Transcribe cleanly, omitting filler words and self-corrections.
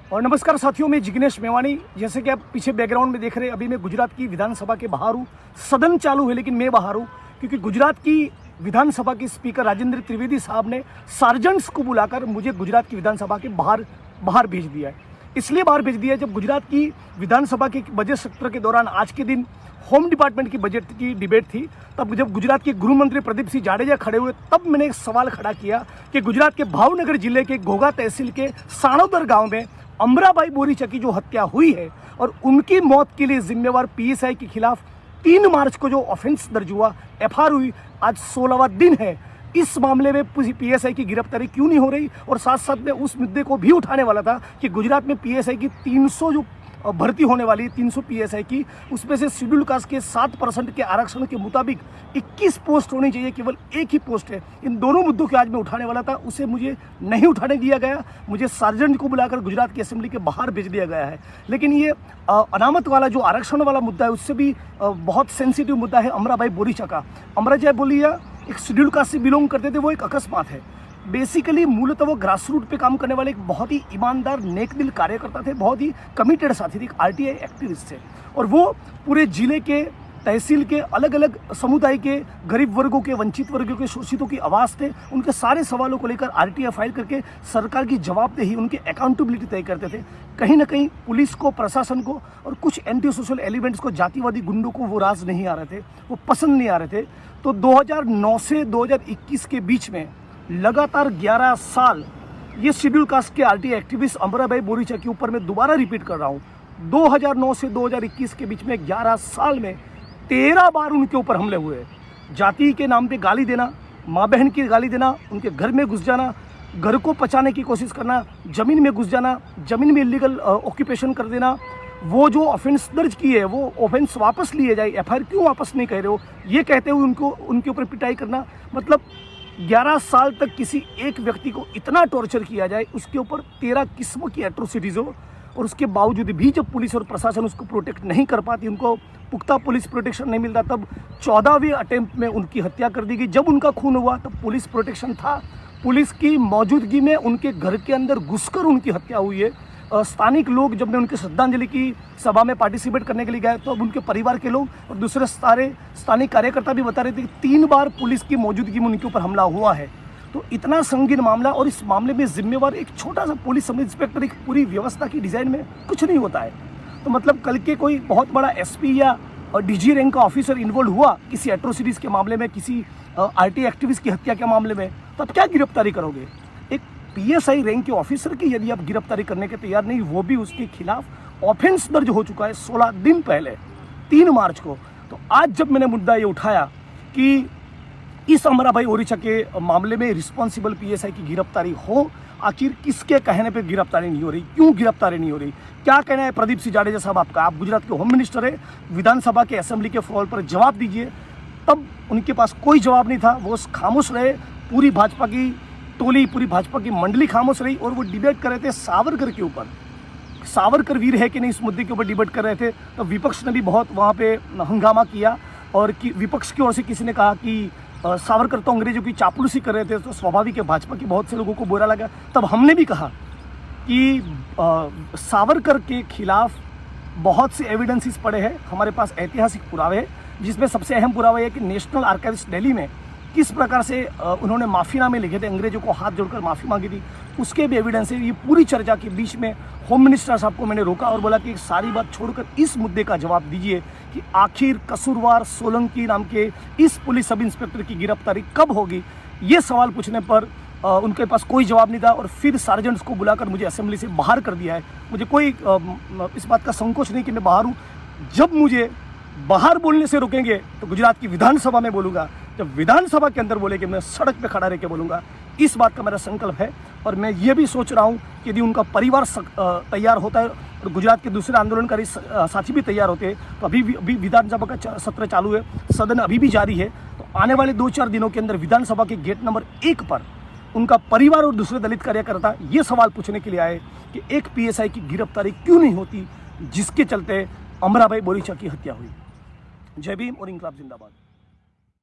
और नमस्कार साथियों, मैं जिग्नेश मेवानी। जैसे कि आप पीछे बैकग्राउंड में देख रहे हैं, अभी मैं गुजरात की विधानसभा के बाहर हूँ। सदन चालू है लेकिन मैं बाहर हूँ, क्योंकि गुजरात की विधानसभा के स्पीकर राजेंद्र त्रिवेदी साहब ने सार्जेंट्स को बुलाकर मुझे गुजरात की विधानसभा के बाहर भेज दिया है। इसलिए बाहर भेज दिया है, जब गुजरात की विधानसभा के बजट सत्र के दौरान आज के दिन होम डिपार्टमेंट की बजट की डिबेट थी, तब जब गुजरात के गृह मंत्री प्रदीप सिंह जाडेजा खड़े हुए, तब मैंने एक सवाल खड़ा किया कि गुजरात के भावनगर जिले के घोघा तहसील के साणोदर गांव में अमराबाई बोरीचा की जो हत्या हुई है और उनकी मौत के लिए जिम्मेवार पीएसआई के खिलाफ 3 मार्च को जो ऑफेंस दर्ज हुआ, एफआईआर हुई, आज 16वां दिन है। इस मामले में पीएसआई की गिरफ्तारी क्यों नहीं हो रही? और साथ साथ में उस मुद्दे को भी उठाने वाला था कि गुजरात में पीएसआई की 300 जो भर्ती होने वाली 300 पीएसआई की, उसमें से शेड्यूल कास्ट के 7% के आरक्षण के मुताबिक 21 पोस्ट होनी चाहिए, केवल एक ही पोस्ट है। इन दोनों मुद्दों के आज मैं उठाने वाला था, उसे मुझे नहीं उठाने दिया गया। मुझे सार्जेंट को बुलाकर गुजरात की असेंबली के बाहर भेज दिया गया है। लेकिन ये अनामत वाला जो आरक्षण वाला मुद्दा है, उससे भी बहुत सेंसिटिव मुद्दा है अमराबाई बोरीचा का। अमराबाई बोरीचा एक शेड्यूल कास्ट से बिलोंग करते थे, वो एक अकस्मात है। बेसिकली मूलतः वो ग्रास रूट पे काम करने वाले एक बहुत ही ईमानदार नेक दिल कार्यकर्ता थे, बहुत ही कमिटेड साथी थे, एक आरटीआई एक्टिविस्ट थे। और वो पूरे जिले के तहसील के अलग अलग समुदाय के गरीब वर्गों के, वंचित वर्गों के, शोषितों की आवाज़ थे। उनके सारे सवालों को लेकर आरटीआई फाइल करके सरकार की जवाबदेही, उनकी अकाउंटेबिलिटी तय करते थे। कहीं ना कहीं पुलिस को, प्रशासन को और कुछ एंटी सोशल एलिमेंट्स को, जातिवादी गुंडों को वो राज नहीं आ रहे थे, वो पसंद नहीं आ रहे थे। तो 2009 से 2021 के बीच में लगातार 11 साल ये शेड्यूल कास्ट के आरटीआई एक्टिविस्ट अमराबाई बोरीचा के ऊपर मैं दोबारा रिपीट कर रहा हूँ, 2009 से 2021 के बीच में 11 साल में 13 बार उनके ऊपर हमले हुए। जाति के नाम पे गाली देना, माँ बहन की गाली देना, उनके घर में घुस जाना, घर को पचाने की कोशिश करना, ज़मीन में घुस जाना, ज़मीन में इलीगल ऑक्यूपेशन कर देना। वो जो ऑफेंस दर्ज किए है, वो ऑफेंस वापस लिए जाए, एफआईआर क्यों वापस नहीं कह रहे हो, ये कहते हुए उनके ऊपर पिटाई करना। मतलब 11 साल तक किसी एक व्यक्ति को इतना टॉर्चर किया जाए, उसके ऊपर 13 किस्म की एट्रोसिटीज़ हो, और उसके बावजूद भी जब पुलिस और प्रशासन उसको प्रोटेक्ट नहीं कर पाती, उनको पुख्ता पुलिस प्रोटेक्शन नहीं मिलता, तब 14वें अटेम्प्ट में उनकी हत्या कर दी गई। जब उनका खून हुआ तब पुलिस प्रोटेक्शन था, पुलिस की मौजूदगी में उनके घर के अंदर घुसकर उनकी हत्या हुई है। स्थानिक लोग, जब मैं उनके श्रद्धांजलि की सभा में पार्टिसिपेट करने के लिए गए, तो अब उनके परिवार के लोग और दूसरे सारे स्थानिक कार्यकर्ता भी बता रहे थे कि 3 बार पुलिस की मौजूदगी में उनके ऊपर हमला हुआ है। तो इतना संगीन मामला, और इस मामले में जिम्मेवार एक छोटा सा पुलिस सब इंस्पेक्टर, एक पूरी व्यवस्था की डिज़ाइन में कुछ नहीं होता है। तो मतलब कल के कोई बहुत बड़ा एसपी या डीजी रैंक का ऑफिसर इन्वॉल्व हुआ किसी एट्रोसिटीज़ के मामले में, किसी आरटीआई एक्टिविस्ट की हत्या के मामले में, तो आप क्या गिरफ्तारी करोगे? एक पीएसआई रैंक के ऑफिसर की यदि आप गिरफ्तारी करने के तैयार नहीं, वो भी उसके खिलाफ ऑफेंस दर्ज हो चुका है 16 दिन पहले, 3 मार्च को। तो आज जब मैंने मुद्दा ये उठाया कि इस अमराबाई बोरीचा के मामले में रिस्पॉन्सिबल पीएसआई की गिरफ्तारी हो, आखिर किसके कहने पे गिरफ्तारी नहीं हो रही, क्यों गिरफ्तारी नहीं हो रही, क्या कहना है प्रदीप सिंह जाडेजा साहब आपका? आप गुजरात के होम मिनिस्टर है, विधानसभा के असेंबली के फ्लोर पर जवाब दीजिए। तब उनके पास कोई जवाब नहीं था, वो खामोश रहे। पूरी भाजपा की टोली, पूरी भाजपा की मंडली खामोश रही, और वो डिबेट कर रहे थे सावरकर के ऊपर। सावरकर वीर है कि नहीं, इस मुद्दे के ऊपर डिबेट कर रहे थे। तो विपक्ष ने भी बहुत वहाँ पे हंगामा किया, और विपक्ष की ओर से किसी ने कहा कि सावरकर तो अंग्रेजों की चापलूसी कर रहे थे। तो स्वाभाविक है, भाजपा के बहुत से लोगों को बुरा लगा। तब हमने भी कहा कि सावरकर के खिलाफ बहुत से एविडेंसेस पड़े हैं, हमारे पास ऐतिहासिक पुरावे हैं, जिसमें सबसे अहम पुरावा है कि नेशनल आर्काइव्स दिल्ली में किस प्रकार से उन्होंने माफ़ीनामे लिखे थे, अंग्रेजों को हाथ जोड़कर माफ़ी मांगी थी, उसके भी एविडेंस है। ये पूरी चर्चा के बीच में होम मिनिस्टर साहब को मैंने रोका और बोला कि सारी बात छोड़कर इस मुद्दे का जवाब दीजिए कि आखिर कसूरवार सोलंकी नाम के इस पुलिस सब इंस्पेक्टर की गिरफ्तारी कब होगी। ये सवाल पूछने पर उनके पास कोई जवाब नहीं था, और फिर सार्जेंट्स को बुलाकर मुझे असेंबली से बाहर कर दिया है। मुझे कोई इस बात का संकोच नहीं कि मैं बाहर हूँ। जब मुझे बाहर बोलने से रोकेंगे तो गुजरात की विधानसभा में बोलूँगा, जब विधानसभा के अंदर बोलेंगे मैं सड़क पे खड़ा रह के बोलूँगा। इस बात का मेरा संकल्प है, और मैं ये भी सोच रहा हूँ कि यदि उनका परिवार तैयार होता है और गुजरात के दूसरे आंदोलनकारी साथी भी तैयार होते हैं, तो अभी विधानसभा का सत्र चालू है, सदन अभी भी जारी है, तो आने वाले 2-4 दिनों के अंदर विधानसभा के गेट नंबर 1 पर उनका परिवार और दूसरे दलित कार्यकर्ता ये सवाल पूछने के लिए आए कि एक पीएसआई की गिरफ्तारी क्यों नहीं होती, जिसके चलते अमराबाई बोरीचा की हत्या हुई। जय भीम और इंकलाब जिंदाबाद।